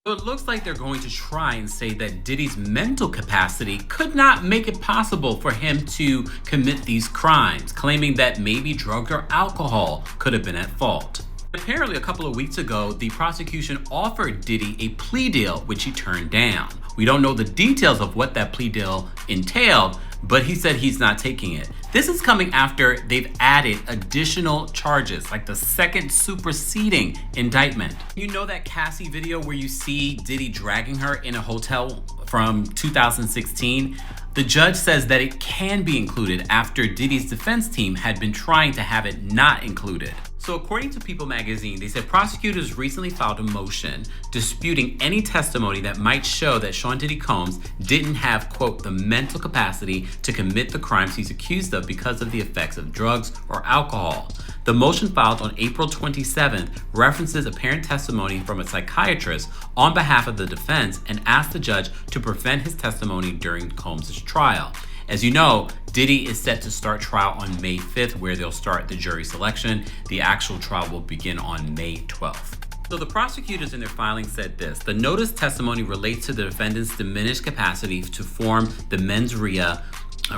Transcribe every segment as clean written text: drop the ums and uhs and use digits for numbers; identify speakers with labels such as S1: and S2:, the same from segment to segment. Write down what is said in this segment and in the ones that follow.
S1: So it looks like they're going to try and say that Diddy's mental capacity could not make it possible for him to commit these crimes, claiming that maybe drugs or alcohol could have been at fault. Apparently, a couple of weeks ago, the prosecution offered Diddy a plea deal, which he turned down. We don't know the details of what that plea deal entailed, but he said he's not taking it. This is coming after they've added additional charges, like the second superseding indictment. You know that Cassie video where you see Diddy dragging her in a hotel from 2016? The judge says that it can be included after Diddy's defense team had been trying to have it not included. So according to People magazine, they said prosecutors recently filed a motion disputing any testimony that might show that Sean Diddy Combs didn't have, quote, the mental capacity to commit the crimes he's accused of because of the effects of drugs or alcohol. The motion filed on April 27th references apparent testimony from a psychiatrist on behalf of the defense and asked the judge to prevent his testimony during Combs' trial. As you know, Diddy is set to start trial on May 5th, where they'll start the jury selection. The actual trial will begin on May 12th. So the prosecutors in their filing said this: the notice testimony relates to the defendant's diminished capacity to form the mens rea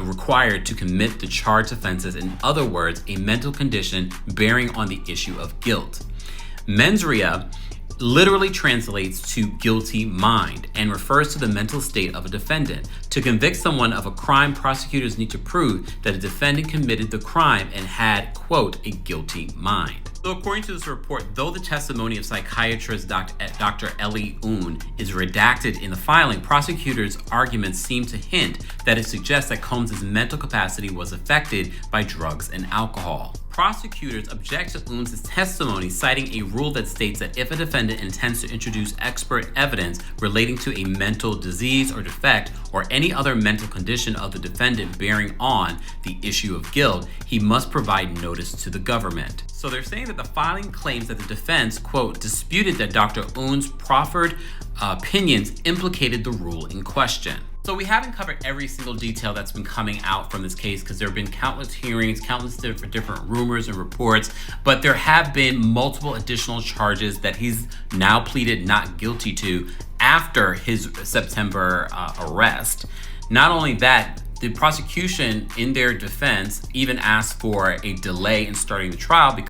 S1: required to commit the charged offenses. In other words, a mental condition bearing on the issue of guilt. Mens rea literally translates to guilty mind and refers to the mental state of a defendant. To convict someone of a crime, prosecutors need to prove that a defendant committed the crime and had, quote, a guilty mind. So according to this report, though the testimony of psychiatrist Dr. Ellie Oon is redacted in the filing, prosecutors' arguments seem to hint that it suggests that Combs' mental capacity was affected by drugs and alcohol. Prosecutors object to Oon's testimony, citing a rule that states that if a defendant intends to introduce expert evidence relating to a mental disease or defect or any other mental condition of the defendant bearing on the issue of guilt, he must provide notice to the government. So they're saying that the filing claims that the defense, quote, disputed that Dr. Oon's proffered opinions implicated the rule in question. So we haven't covered every single detail that's been coming out from this case because there have been countless hearings, countless different rumors and reports, but there have been multiple additional charges that he's now pleaded not guilty to after his September arrest. Not only that, the prosecution in their defense even asked for a delay in starting the trial because